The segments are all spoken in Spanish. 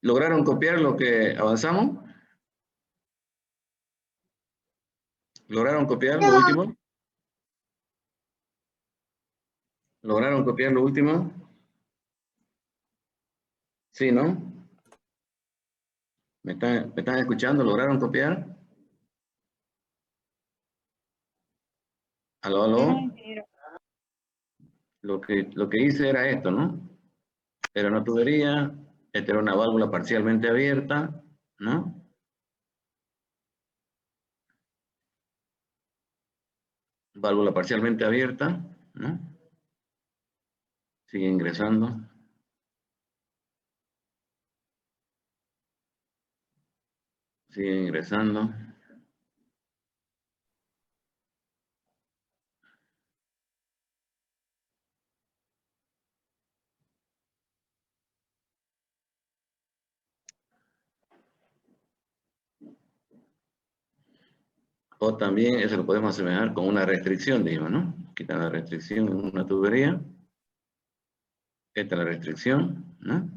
¿Lograron copiar lo que avanzamos? ¿Lograron copiar lo último? ¿Lograron copiar lo último? Sí, ¿no? ¿Me están escuchando? ¿Lograron copiar? ¿Aló, aló? Lo que hice era esto, ¿no? Era una tubería, esta era una válvula parcialmente abierta, ¿no? Válvula parcialmente abierta, ¿no? Sigue ingresando. Sigue ingresando. O también eso lo podemos asemejar con una restricción, digamos, ¿no? Quitar la restricción en una tubería. Esta es la restricción, ¿no?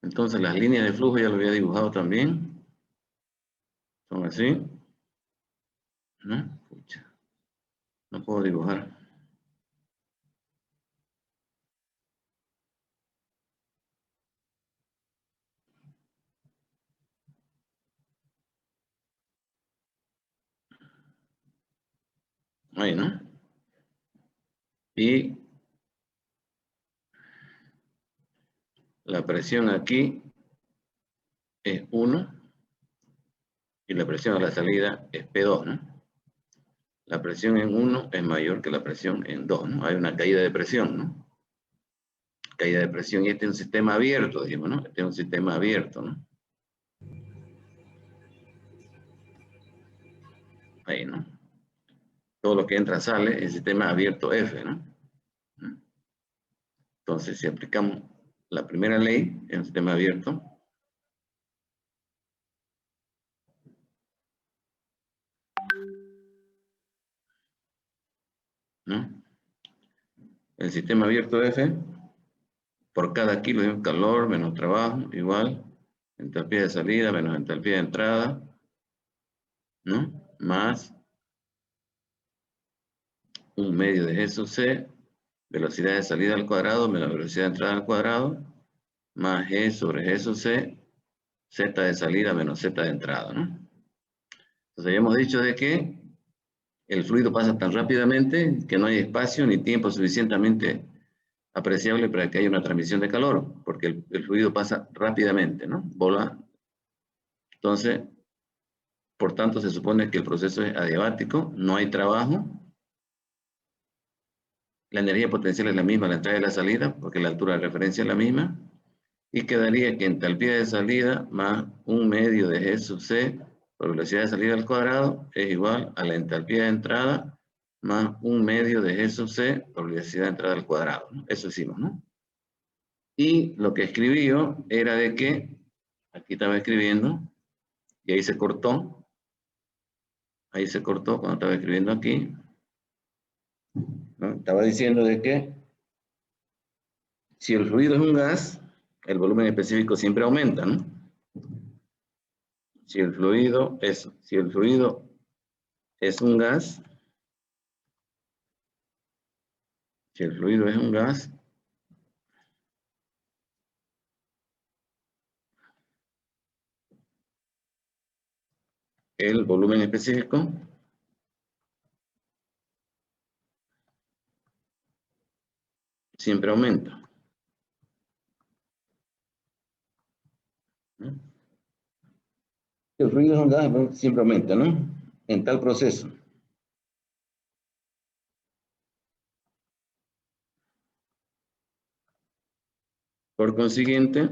Entonces las líneas de flujo ya lo había dibujado también. Son así, ¿no? Pucha, no puedo dibujar. Ahí, ¿no? Y la presión aquí es 1 y la presión a la salida es P2, ¿no? La presión en 1 es mayor que la presión en 2, ¿no? Hay una caída de presión, ¿no? Caída de presión y este es un sistema abierto, decimos, ¿no? Este es un sistema abierto, ¿no? Ahí, ¿no? Todo lo que entra sale, el sistema abierto F, ¿no? Entonces, si aplicamos la primera ley en un sistema abierto, ¿no? El sistema abierto F, por cada kilo de calor menos trabajo, igual, entalpía de salida menos entalpía de entrada, ¿no? Más un medio de G sub C, velocidad de salida al cuadrado menos velocidad de entrada al cuadrado, más G sobre G sub C, Z de salida menos Z de entrada, ¿no? Entonces, habíamos dicho de que el fluido pasa tan rápidamente que no hay espacio ni tiempo suficientemente apreciable para que haya una transmisión de calor, porque el fluido pasa rápidamente, ¿no? Bola. Entonces, por tanto, se supone que el proceso es adiabático, no hay trabajo, la energía potencial es la misma, la entrada y la salida, porque la altura de referencia es la misma, y quedaría que entalpía de salida más un medio de G sub C por velocidad de salida al cuadrado es igual a la entalpía de entrada más un medio de G sub C por velocidad de entrada al cuadrado, ¿no? Eso hicimos, ¿no? Y lo que escribí yo era de que, aquí estaba escribiendo, y ahí se cortó cuando estaba escribiendo aquí, ¿no? Estaba diciendo de que si el fluido es un gas, el volumen específico siempre aumenta, ¿no? Si el fluido es un gas, si el fluido es un gas, el volumen específico siempre aumenta, ¿no? Si el fluido es un gas, bueno, siempre aumenta, ¿no? En tal proceso. Por consiguiente,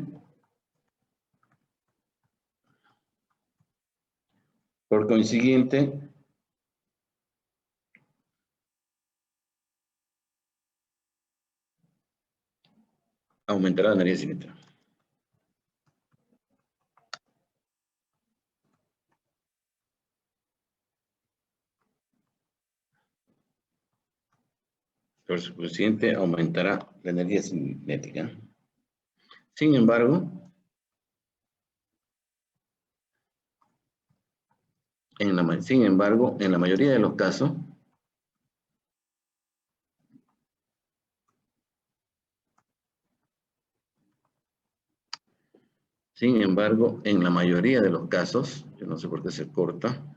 aumentará la energía cinética. Por su consiguiente, aumentará la energía cinética. Sin embargo, en la mayoría de los casos, yo no sé por qué se corta.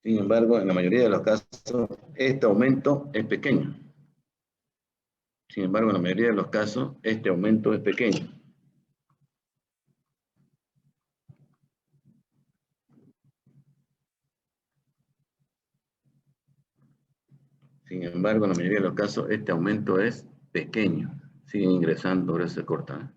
Sin embargo, en la mayoría de los casos, este aumento es pequeño. Sin embargo, en la mayoría de los casos, este aumento es pequeño. Sin embargo, en la mayoría de los casos, este aumento es pequeño. Siguen ingresando, ahora se corta.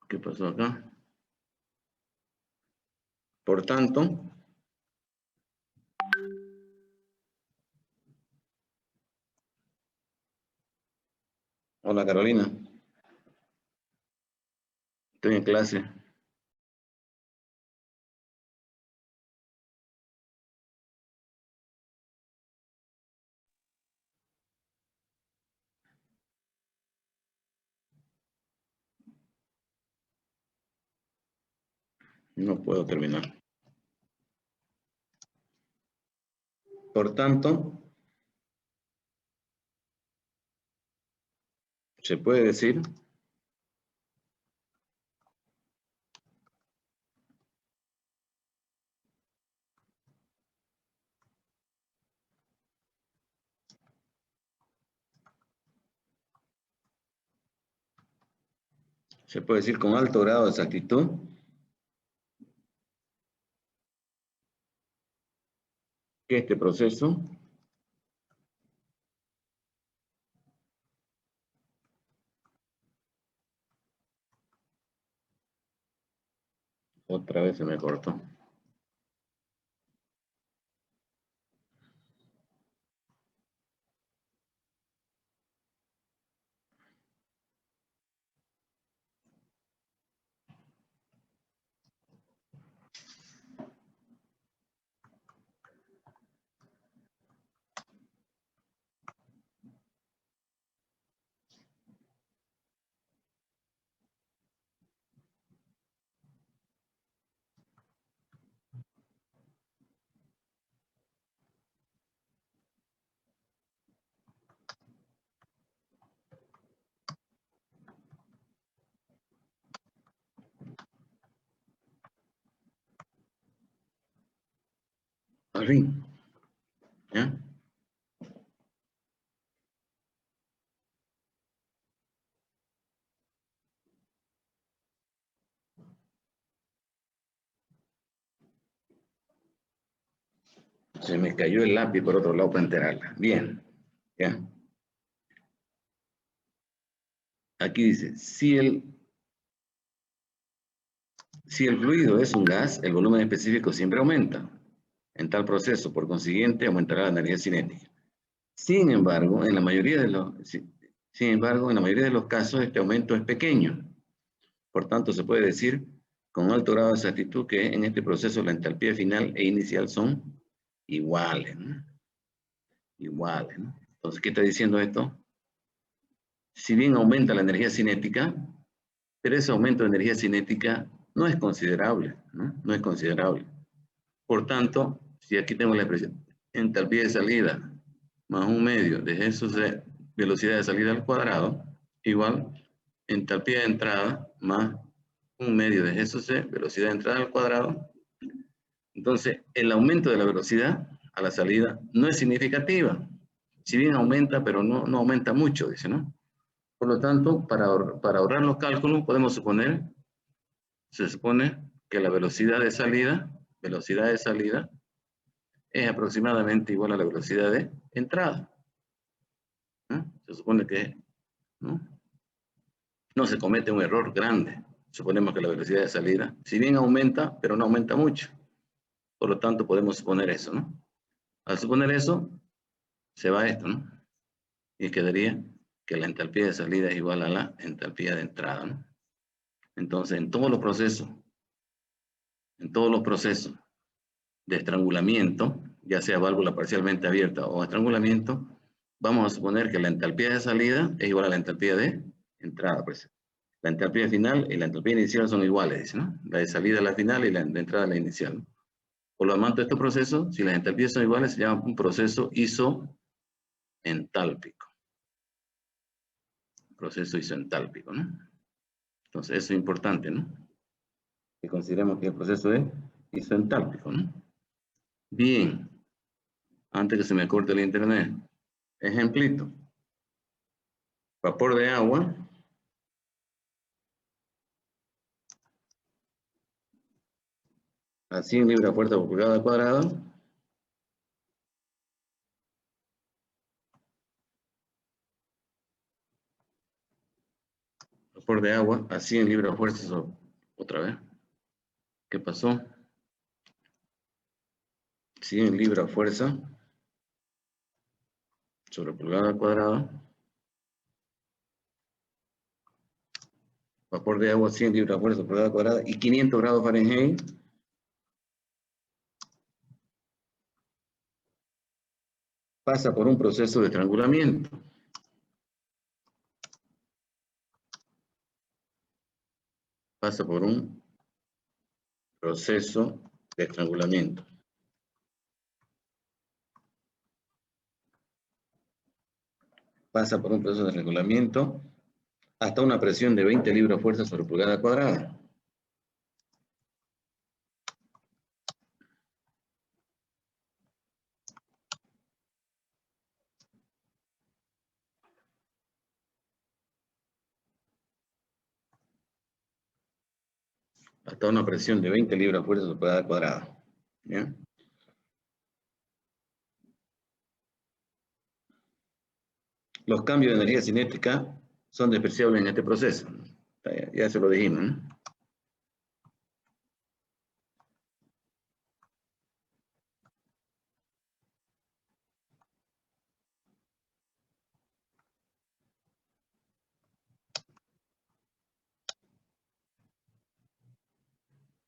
¿Qué pasó acá? Por tanto, hola Carolina, estoy en clase. No puedo terminar. Por tanto, se puede decir con alto grado de exactitud que este proceso otra vez se me cortó. Al fin, ¿ya? Se me cayó el lápiz por otro lado para enterarla. Bien, ¿ya? Aquí dice, si el fluido es un gas, el volumen específico siempre aumenta. En tal proceso, por consiguiente, aumentará la energía cinética. Sin embargo, en la mayoría de los casos, este aumento es pequeño. Por tanto, se puede decir con alto grado de exactitud que en este proceso la entalpía final e inicial son iguales, ¿no? Iguales, ¿no? Entonces, ¿qué está diciendo esto? Si bien aumenta la energía cinética, pero ese aumento de energía cinética no es considerable, ¿no? No es considerable. Por tanto, si aquí tengo la expresión entalpía de salida más 1/2 de eso de velocidad de salida al cuadrado, igual entalpía de entrada más 1/2 de eso de velocidad de entrada al cuadrado. Entonces, el aumento de la velocidad a la salida no es significativa. Si bien aumenta, pero no aumenta mucho, dice, ¿no? Por lo tanto, para ahorrar los cálculos, se supone que la velocidad de salida velocidad de salida es aproximadamente igual a la velocidad de entrada. ¿No? Se supone que no se comete un error grande. Suponemos que la velocidad de salida, si bien aumenta, pero no aumenta mucho. Por lo tanto, podemos suponer eso, ¿no? Al suponer eso, se va esto, ¿no? Y quedaría que la entalpía de salida es igual a la entalpía de entrada, ¿no? Entonces, en todos los procesos de estrangulamiento, ya sea válvula parcialmente abierta o estrangulamiento, vamos a suponer que la entalpía de salida es igual a la entalpía de entrada. Pues. La entalpía final y la entalpía inicial son iguales, ¿no? La de salida a la final y la de entrada a la inicial, ¿no? Por lo tanto, este proceso, si las entalpías son iguales, se llama un proceso isoentálpico. Proceso isoentálpico, ¿no? Entonces, eso es importante, ¿no? Que consideremos que el proceso es isoentálpico, ¿no? Bien, antes que se me corte el internet, ejemplito. Vapor de agua a 100 libras-fuerza por pulgada cuadrada. Vapor de agua a 100 libras-fuerza otra vez. ¿Qué pasó? 100 libras-fuerza sobre pulgada cuadrada. Vapor de agua 100 libras-fuerza por pulgada cuadrada y 500 grados Fahrenheit. Pasa por un proceso de estrangulamiento. Pasa por un proceso de estrangulamiento. Pasa por un proceso de estrangulamiento hasta una presión de 20 libras-fuerza sobre pulgada cuadrada. Hasta una presión de 20 libras-fuerza sobre pulgada cuadrada. ¿Ya? Los cambios de energía cinética son despreciables en este proceso. Ya se lo dijimos, ¿no?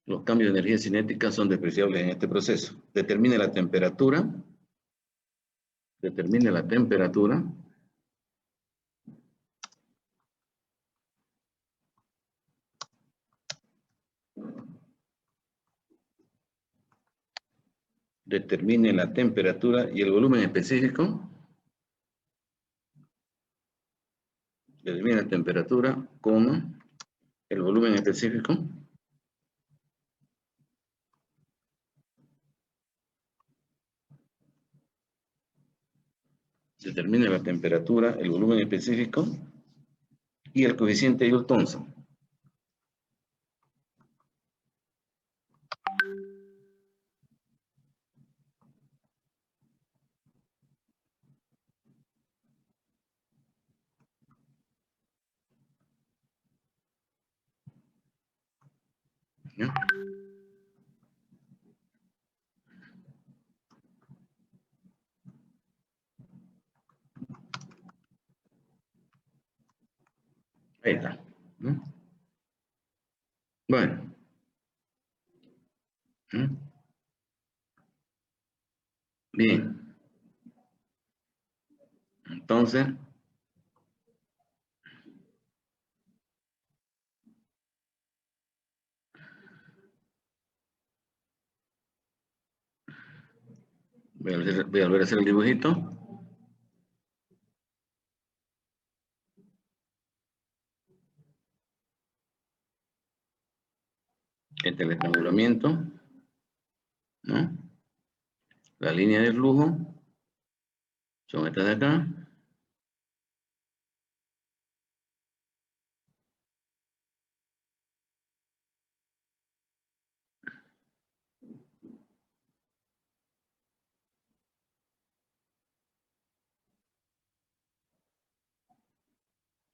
Los cambios de energía cinética son despreciables en este proceso. Determine la temperatura. Determine la temperatura. Determine la temperatura y el volumen específico. Determine la temperatura, coma, el volumen específico. Determine la temperatura, el volumen específico y el coeficiente de Joule-Thomson. ¿Ya? Ahí está. ¿No? Bueno. ¿No? Bien. Entonces, voy a volver a hacer el dibujito. Este es el estrangulamiento, ¿no? La línea de flujo son estas de acá.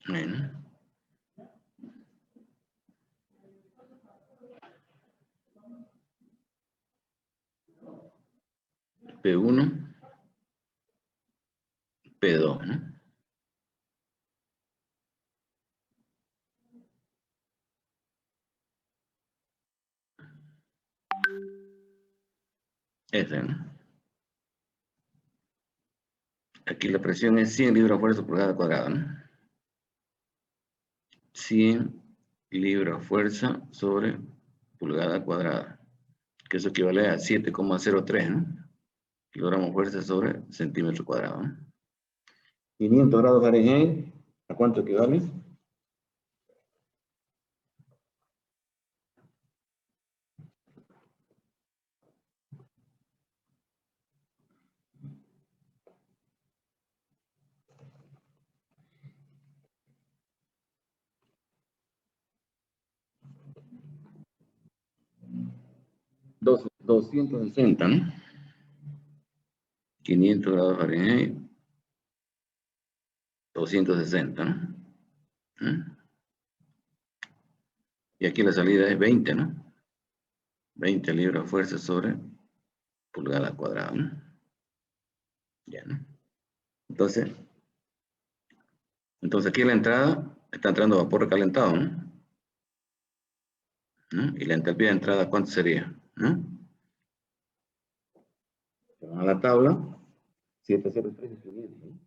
Bueno. P1, P2, ¿no? Ese, ¿no? Aquí la presión es 100 libras-fuerza por pulgada cuadrada, ¿no? 100 libras-fuerza sobre pulgada cuadrada, que eso equivale a 7,03, ¿no? Kilogramos fuerza sobre centímetro cuadrado, ¿no? 500 grados Fahrenheit, ¿a cuánto equivale? Dos, 260, ¿no? 500 grados Fahrenheit, 260, ¿no? ¿Mm? Y aquí la salida es 20, ¿no? 20 libras fuerza sobre pulgada cuadrada, ¿no? Ya, ¿no? Entonces aquí en la entrada está entrando vapor recalentado, ¿no? ¿No? Y la entalpía de entrada, ¿cuánto sería? ¿No? A la tabla, 703 escribiendo, ¿no?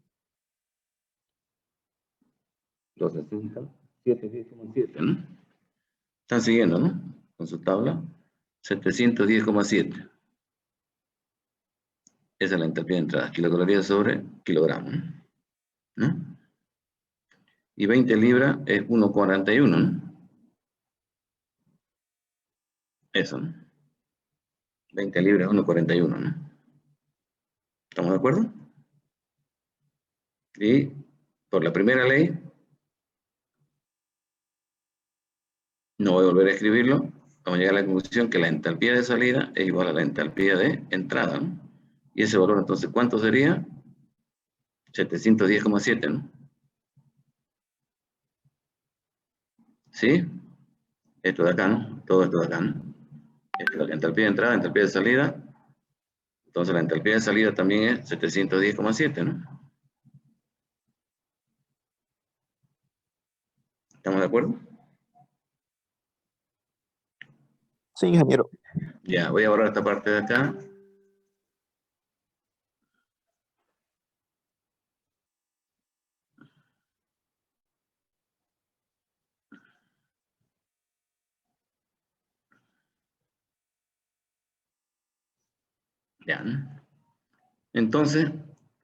260, 710,7, ¿no? Están siguiendo, ¿no? Con su tabla, 710,7. Esa es la entalpía de entrada, kilocalorías sobre kilogramo, ¿no? Y 20 libras es 1,41, ¿no? Eso, ¿no? 20 libras es 1,41, ¿no? ¿Estamos de acuerdo? Y por la primera ley, no voy a volver a escribirlo, vamos a llegar a la conclusión que la entalpía de salida es igual a la entalpía de entrada, ¿no? Y ese valor, entonces, ¿cuánto sería? 710,7, ¿no? ¿Sí? Esto de acá, ¿no? Todo esto de acá, ¿no? Esto es la entalpía de entrada, entalpía de salida. Entonces la entalpía de salida también es 710,7, ¿no? ¿Estamos de acuerdo? Sí, ingeniero. Ya, voy a borrar esta parte de acá. Ya, ¿no? Entonces,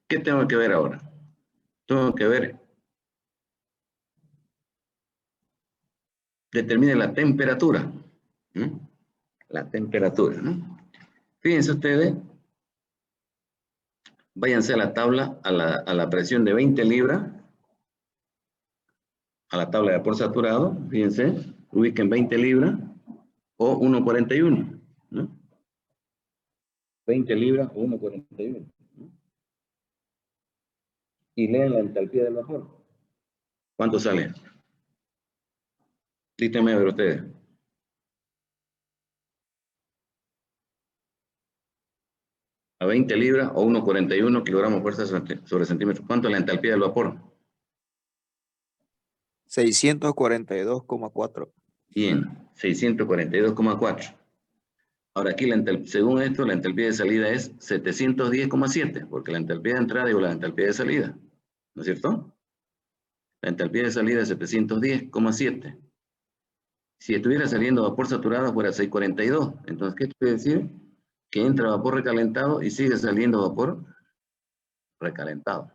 ¿qué tengo que ver ahora? Tengo que ver, determine la temperatura, ¿no? La temperatura, ¿no? Fíjense ustedes, váyanse a la tabla, a la presión de 20 libras, a la tabla de vapor saturado, fíjense, ubiquen 20 libras o 1,41, ¿no? 20 libras o 1,41, ¿no? Y leen la entalpía del vapor. ¿Cuánto sale? Díganme a ver ustedes. A 20 libras o 1,41 kilogramos fuerza sobre centímetro. ¿Cuánto es la entalpía del vapor? 642,4. Bien, 642,4. Ahora aquí, según esto, la entalpía de salida es 710,7, porque la entalpía de entrada es igual a la entalpía de salida, ¿no es cierto? La entalpía de salida es 710,7. Si estuviera saliendo vapor saturado fuera 642. Entonces, ¿qué quiere decir? Que entra vapor recalentado y sigue saliendo vapor recalentado.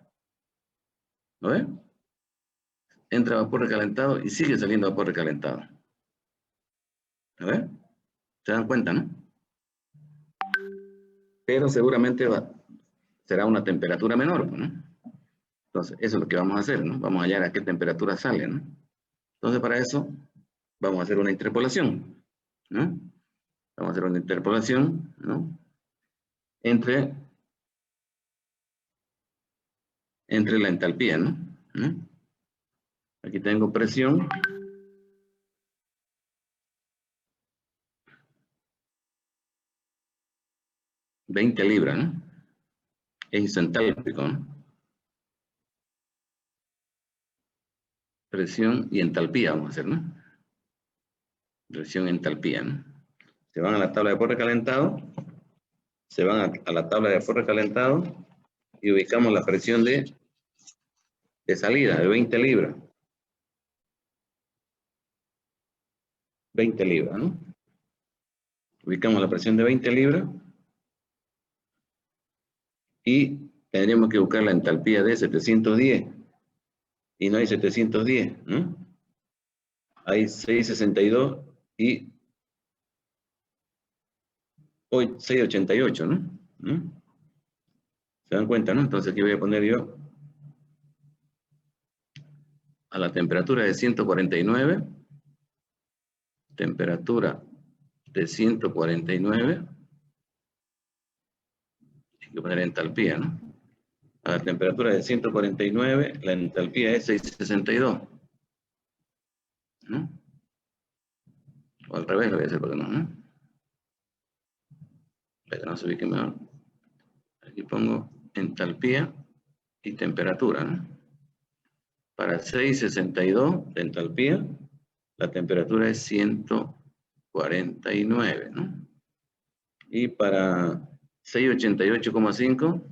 ¿Lo ven? Entra vapor recalentado y sigue saliendo vapor recalentado. ¿Lo ven? ¿Se dan cuenta, no? Pero seguramente será una temperatura menor, ¿no? Entonces, eso es lo que vamos a hacer, ¿no? Vamos a hallar a qué temperatura sale, ¿no? Entonces, para eso, vamos a hacer una interpolación, ¿no? Vamos a hacer una interpolación, ¿no? Entre la entalpía, ¿no? Aquí tengo presión. $20 libras, ¿no? Es isentálpico, ¿no? Presión y entalpía, vamos a hacer, ¿no? Presión y entalpía, ¿no? Se van a la tabla de vapor recalentado. Se van a la tabla de vapor recalentado y ubicamos la presión de salida de 20 libras. 20 libras, ¿no? Ubicamos la presión de 20 libras y tendríamos que buscar la entalpía de 710. Y no hay 710, ¿no? Hay 662 y 688, ¿no? ¿No? ¿Se dan cuenta, no? Entonces aquí voy a poner yo a la temperatura de 149. Temperatura de 149. Hay que poner entalpía, ¿no? A la temperatura de 149, la entalpía es 662. ¿No? O al revés lo voy a hacer porque no, ¿no? Para que no se ubique mejor. Aquí pongo entalpía y temperatura, ¿no? Para 662 de entalpía, la temperatura es 149, ¿no? Y para 688,5,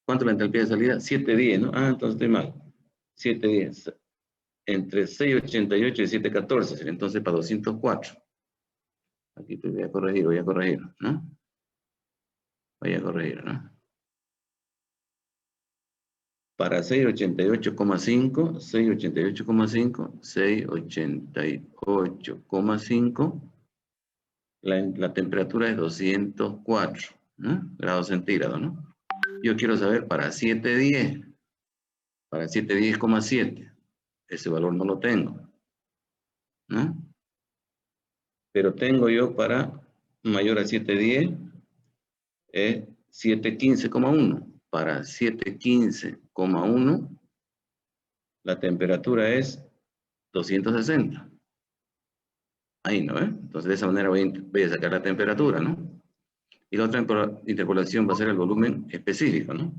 ¿cuánto es la entalpía de salida? 710, ¿no? Ah, entonces estoy mal. 710. Entre 688 y 714, sería entonces para 204. Aquí te voy a corregir, ¿no? Voy a corregir, ¿no? Para 688,5, 688,5, 688,5, la temperatura es 204, ¿no? Grados centígrados, ¿no? Yo quiero saber para 710, para 710,7, ese valor no lo tengo, ¿no? Pero tengo yo para mayor a 710, es 715,1. Para 715,1, la temperatura es 260. Ahí, ¿no? Entonces, de esa manera voy a sacar la temperatura, ¿no? Y la otra interpolación va a ser el volumen específico, ¿no?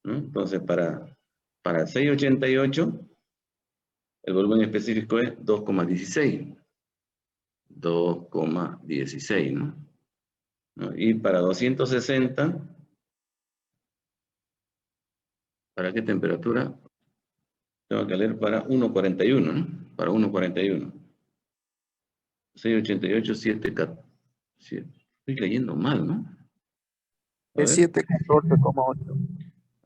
Entonces, para 688, el volumen específico es 2,16. 2,16, ¿no? Y para 260, ¿para qué temperatura? Tengo que leer para 1,41, ¿no? Para 1,41. 688, 7. Estoy leyendo mal, ¿no? A Es ver. 714,8.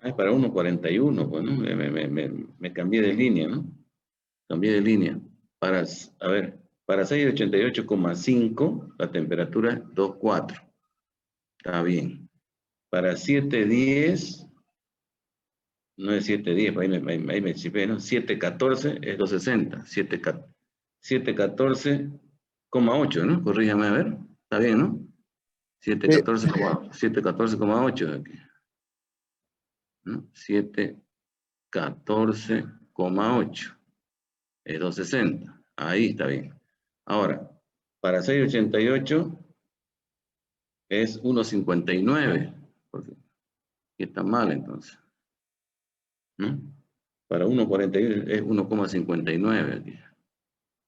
Ah, es para 1,41, pues, ¿no? Me cambié de línea, ¿no? Cambié de línea. Para 688,5, la temperatura es 2,4. Está bien. Para 710, no es 710, ahí me chipé, ¿no? 714 es 260. 714,8, ¿no? Corríjame a ver. Está bien, ¿no? 714,8 aquí. ¿No? 714,8 es 260. Ahí está bien. Ahora, para 688 es 1,59. Porque aquí está mal entonces, ¿no? Para 1,41 es 1,59 aquí.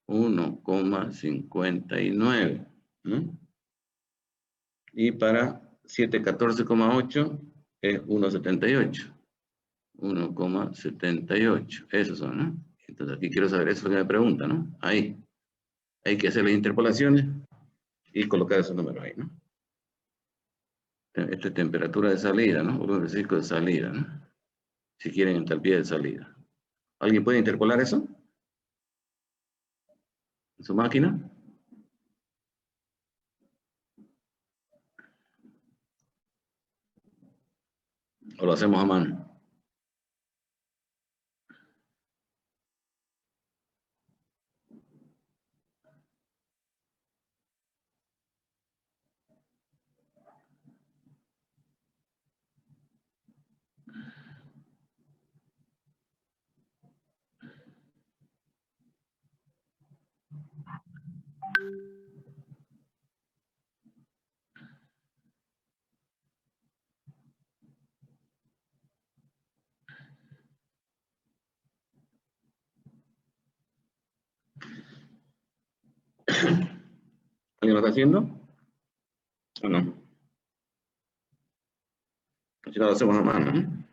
1,59, ¿no? Y para 714,8 es 1,78. 1,78. Esos son, ¿no? Entonces aquí quiero saber eso es lo que me pregunta, ¿no? Ahí. Hay que hacer las interpolaciones y colocar esos números ahí, ¿no? Esta es temperatura de salida, ¿no? Volumen específico de salida, ¿no? Si quieren entalpía de salida. ¿Alguien puede interpolar eso? ¿En su máquina? ¿O lo hacemos a mano? ¿Alguien lo está haciendo? ¿O no? Si no lo hacemos a mano, ¿no?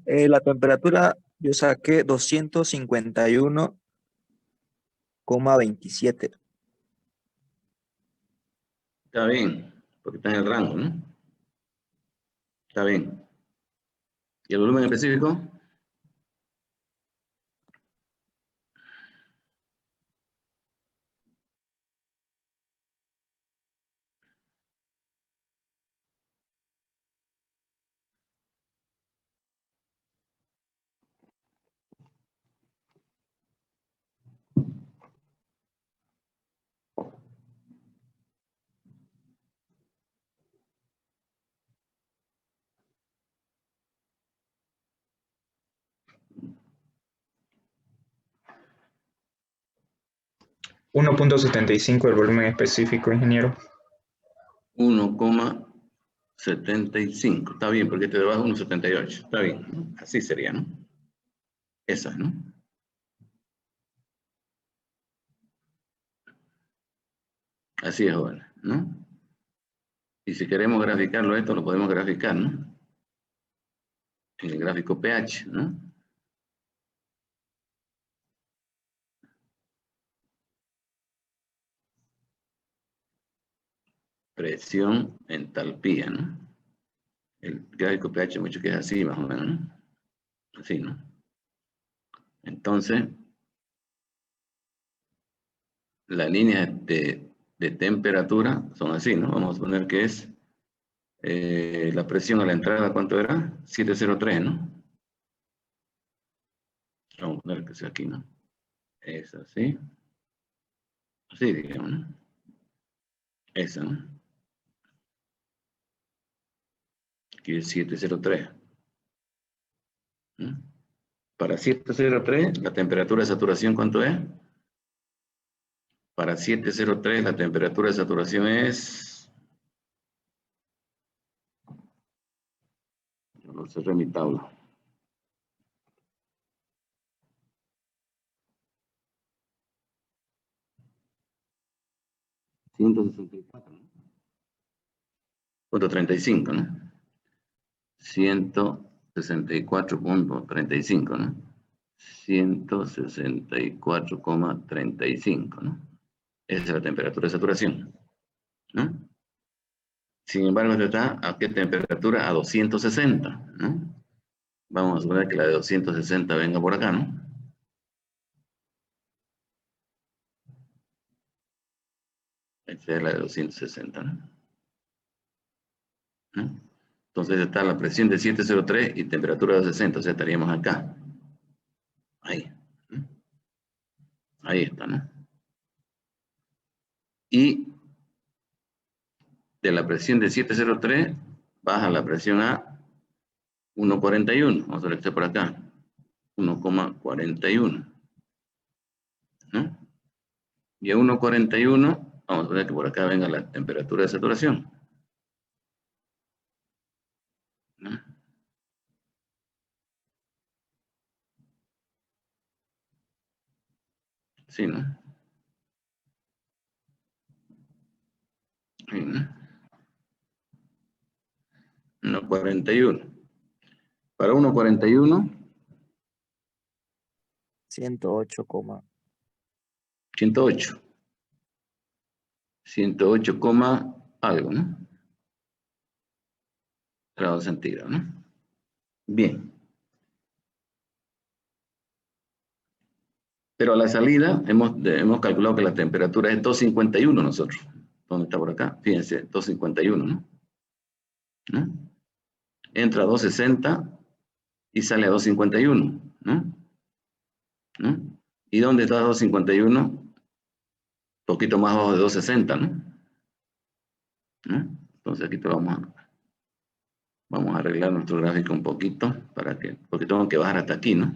La temperatura yo saqué 251,27. Está bien, porque está en el rango, ¿no? Está bien. ¿Y el volumen específico? $1.75 el volumen específico, ingeniero. 1,75. Está bien, porque este debajo es 1,78. Está bien, ¿no? Así sería, ¿no? Esa, ¿no? Así es, joven, ¿no? Y si queremos graficarlo esto, lo podemos graficar, ¿no? En el gráfico pH, ¿no? Presión, entalpía, ¿no? El gráfico pH mucho que es así, más o menos, ¿no? Así, ¿no? Entonces, las líneas de temperatura son así, ¿no? Vamos a poner que es la presión a la entrada, ¿cuánto era? 703, ¿no? Vamos a poner que sea aquí, ¿no? Es así. Así, digamos, ¿no? Esa, ¿no? Aquí es 703. ¿No? Para 703, la temperatura de saturación, ¿cuánto es? Para 703, la temperatura de saturación es... No cerré mi tabla. .35, ¿no? 164.35, ¿no? 164,35, ¿no? Esa es la temperatura de saturación, ¿no? Sin embargo, esta está a qué temperatura? A 260, ¿no? Vamos a suponer que la de 260 venga por acá, ¿no? Esta es la de 260, ¿no? ¿No? Entonces está la presión de 703 y temperatura de 60, o sea, estaríamos acá. Ahí. ¿No? Ahí está, ¿no? Y de la presión de 703 baja la presión a 1,41. Vamos a ver que está por acá. 1,41. ¿No? Y a 1,41, vamos a ver que por acá venga la temperatura de saturación. ¿No? Sí, ¿no? Ahí, ¿no? 1,41. Para 1,41, 108, 108. 108, algo, ¿no? Grados centígrados, ¿no? Bien. Pero a la salida hemos calculado que la temperatura es 251 nosotros. ¿Dónde está por acá? Fíjense, 251, ¿no? ¿No? Entra a 260 y sale a 251, ¿no? ¿No? ¿Y dónde está 251? poquito más abajo de 260, ¿no? Entonces aquí vamos a arreglar nuestro gráfico un poquito, porque tengo que bajar hasta aquí, ¿no?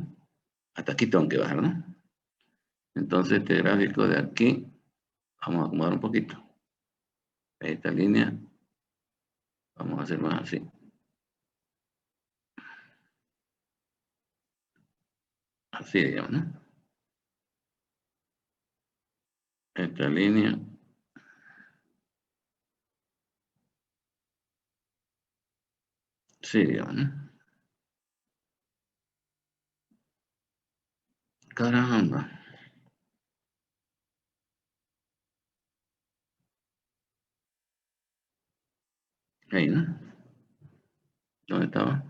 Hasta aquí tengo que bajar, ¿no? Entonces este gráfico de aquí, vamos a acomodar un poquito. Esta línea, vamos a hacer más así. Así, digamos, ¿no? Esta línea. Sí, digamos, ¿no? Caramba. Ahí, ¿no? ¿Dónde estaba?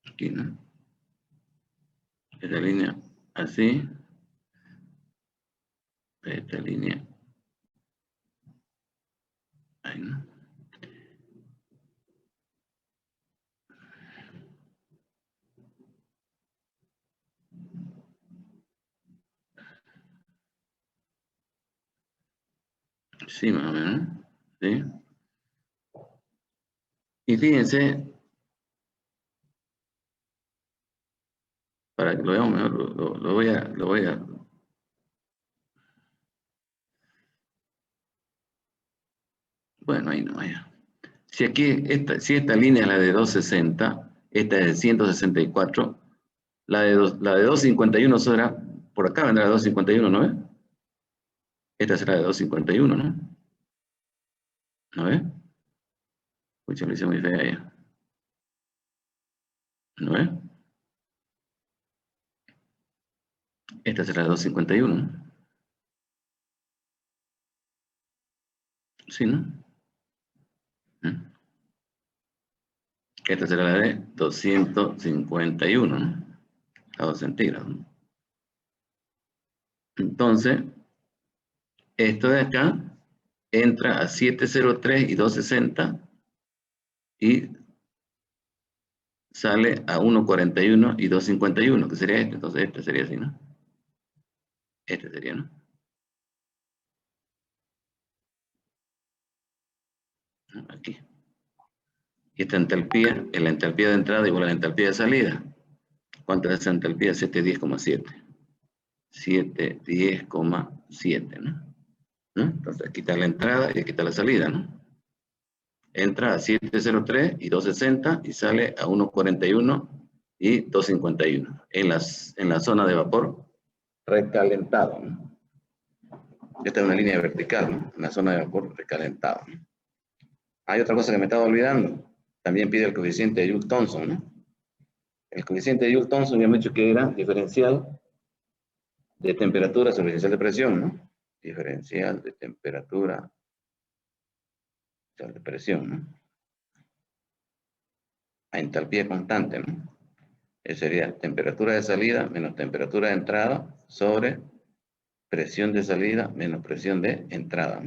Aquí, ¿no? Esta línea así. Esta línea. Ahí, ¿no? Sí, más o menos. ¿Sí? Y fíjense, para que lo veamos mejor, lo voy a... Bueno, ahí no vaya. Si aquí, si esta línea es la de 260, esta es de 164, la de 251 será, por acá vendrá la 251, ¿no ves? Esta será de 251, ¿no? ¿No ves? Pucha, lo hice muy fea ya. ¿No ves? Esta será de 251, ¿no? Sí, ¿no? Esta será la de 251, ¿no? Grados centígrados, ¿no? Entonces, esto de acá entra a 703 y 260 y sale a 141 y 251, que sería este. Entonces este sería así, ¿no? Este sería, ¿no? Aquí. Y esta entalpía es la entalpía de entrada igual a la entalpía de salida. ¿Cuánto es esa entalpía? 710,7. 710,7, ¿no? Entonces aquí está la entrada y aquí está la salida, ¿no? Entra a 703 y 260 y sale a 141 y 251 en la zona de vapor recalentado, ¿no? Esta es una línea vertical, ¿no? En la zona de vapor recalentado, ¿no? Hay otra cosa que me estaba olvidando. También pide el coeficiente de Joule-Thomson, ¿no? El coeficiente de Joule-Thomson ya hemos dicho que era diferencial de temperatura sobre diferencial de presión, ¿no? Diferencial de temperatura de presión, ¿no? A entalpía constante, ¿no? Eso sería temperatura de salida menos temperatura de entrada sobre presión de salida menos presión de entrada,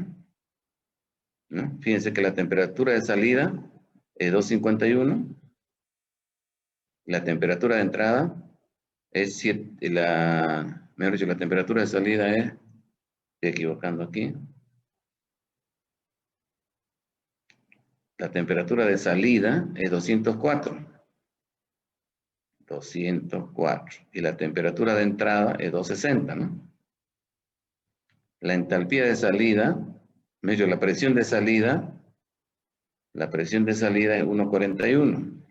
¿no? Fíjense que la temperatura de salida es 251, la temperatura de entrada es 7, mejor dicho, la temperatura de salida es, estoy equivocando aquí, la temperatura de salida es 204, y la temperatura de entrada es 260, ¿no? La entalpía de salida, mejor dicho, la presión de salida es 141.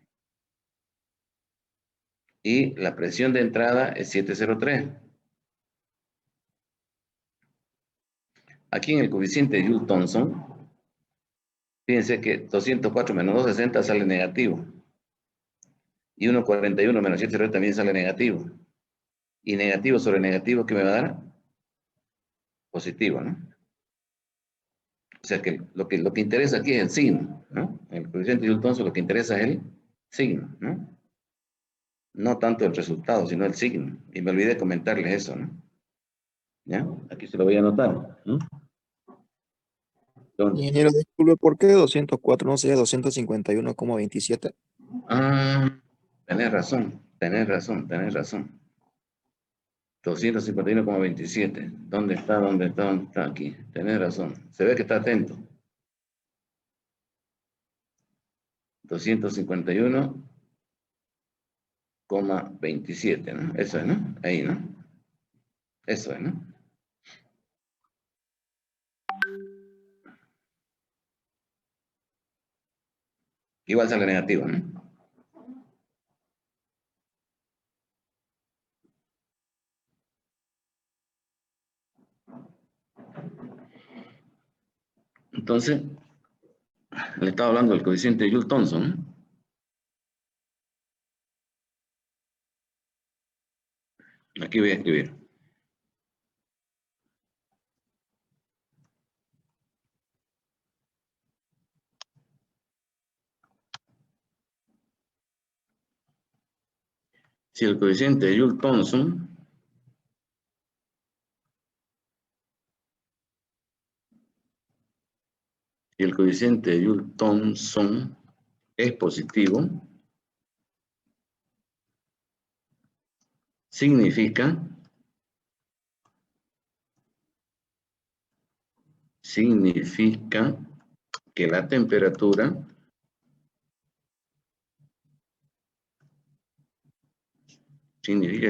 Y la presión de entrada es 703. Aquí en el coeficiente de Joule-Thomson, fíjense que 204 menos 260 sale negativo. Y 141 menos 703 también sale negativo. Y negativo sobre negativo, ¿qué me va a dar? Positivo, ¿no? O sea que lo que interesa aquí es el signo, ¿no? En el coeficiente de Joule-Thomson lo que interesa es el signo, ¿no? No tanto el resultado, sino el signo. Y me olvidé comentarles eso, ¿no? ¿Ya? Aquí se lo voy a anotar, ¿no? Entonces, Ingeniero, disculpe, ¿por qué 204 no sería 251,27? ah, tenés razón, tenés razón, tenés razón. 251,27. ¿Dónde está? ¿Dónde está? ¿Dónde está? Aquí. Tenés razón. Se ve que está atento. 251,27, ¿no? Eso es, ¿no? Ahí, ¿no? Eso es, ¿no? Igual sale negativo, ¿no? Entonces, le estaba hablando del coeficiente de Joule-Thomson, ¿no? Aquí voy a escribir. Si el coeficiente de Joule-Thomson es positivo, significa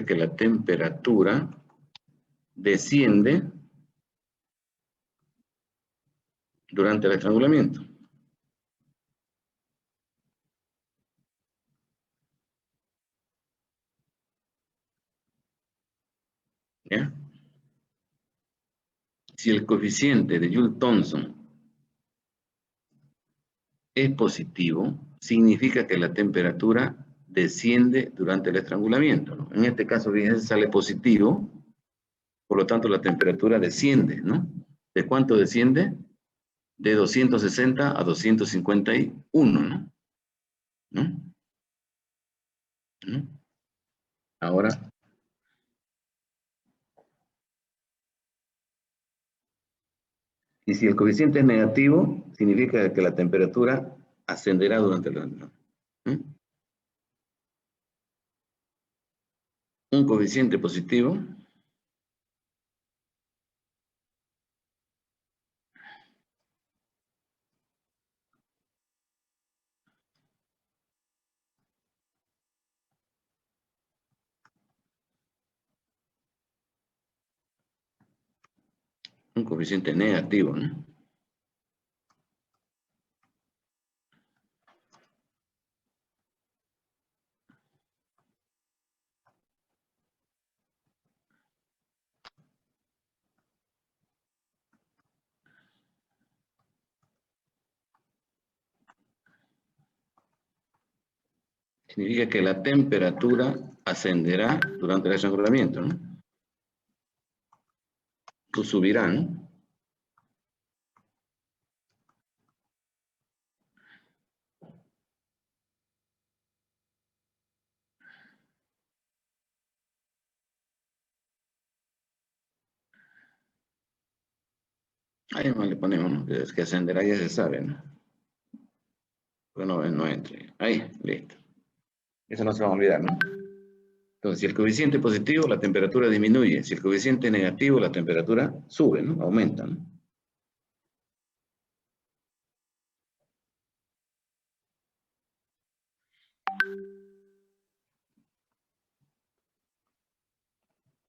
que la temperatura desciende durante el estrangulamiento. ¿Ya? Si el coeficiente de Joule-Thomson es positivo, significa que la temperatura desciende durante el estrangulamiento, ¿no? En este caso, fíjense, sale positivo, por lo tanto la temperatura desciende, ¿no? ¿De cuánto desciende? De 260 a 251, ¿no? ¿No? ¿No? Ahora, y si el coeficiente es negativo, significa que la temperatura ascenderá durante el año. Un coeficiente positivo negativo, ¿no? Significa que la temperatura ascenderá durante el estrangulamiento, ¿no? O subirá, ¿no? Ahí más le ponemos, ¿no? Es que ascenderá ya se sabe, ¿no? Pero no entre. Ahí, listo. Eso no se va a olvidar, ¿no? Entonces, si el coeficiente es positivo, la temperatura disminuye. Si el coeficiente es negativo, la temperatura sube, ¿no? Aumenta, ¿no?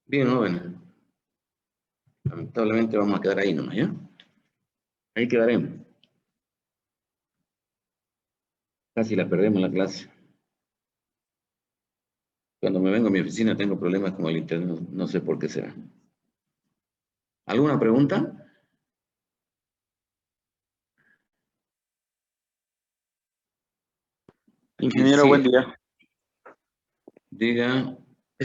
Bien, jóvenes. Lamentablemente vamos a quedar ahí nomás, ¿ya? Ahí quedaremos. Casi la perdemos la clase. Cuando me vengo a mi oficina tengo problemas con el internet, no sé por qué será. ¿Alguna pregunta? Ingeniero, buen día. Diga.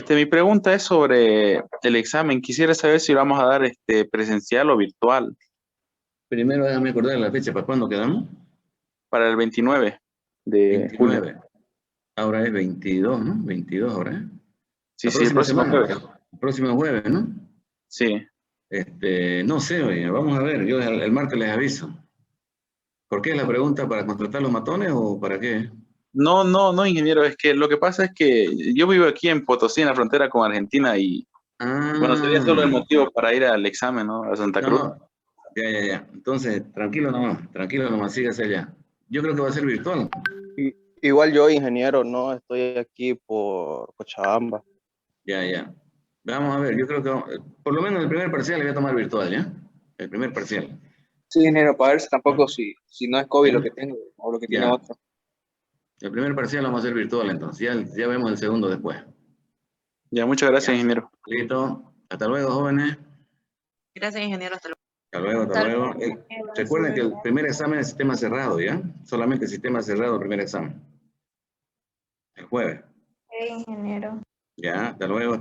Mi pregunta es sobre el examen. Quisiera saber si lo vamos a dar presencial o virtual. Primero déjame acordar la fecha. ¿Para cuándo quedamos? Para el 29 de 29. julio. Ahora es 22, ¿no? 22 ahora, ¿eh? Sí, La sí, el próximo semana, jueves. el próximo jueves, ¿no? Sí. No sé, oye, vamos a ver. Yo el martes les aviso. ¿Por qué es la pregunta? ¿Para contratar los matones o para qué? No, ingeniero. Es que lo que pasa es que yo vivo aquí en Potosí, en la frontera con Argentina, y Bueno, sería solo el Ah, motivo para ir al examen, ¿no? A Santa no, Cruz. no. Ya. Entonces, tranquilo nomás, sígase allá. Yo creo que va a ser virtual. Igual yo, ingeniero, no estoy aquí por Cochabamba. Ya. Vamos a ver, yo creo que por lo menos el primer parcial le voy a tomar virtual, ¿ya? El primer parcial. Sí, ingeniero, para ver si tampoco si no es COVID lo ¿Ya? que tengo o lo que tiene Ya. otro. El primer parcial lo vamos a hacer virtual, entonces. Ya vemos el segundo después. Ya, muchas gracias, Ya. ingeniero. Listo. Hasta luego, jóvenes. Gracias, ingeniero. Hasta luego. Hasta luego. Recuerden que el primer examen es sistema cerrado, ¿ya? Solamente sistema cerrado el primer examen. El jueves. ingeniero. Ya, hasta luego.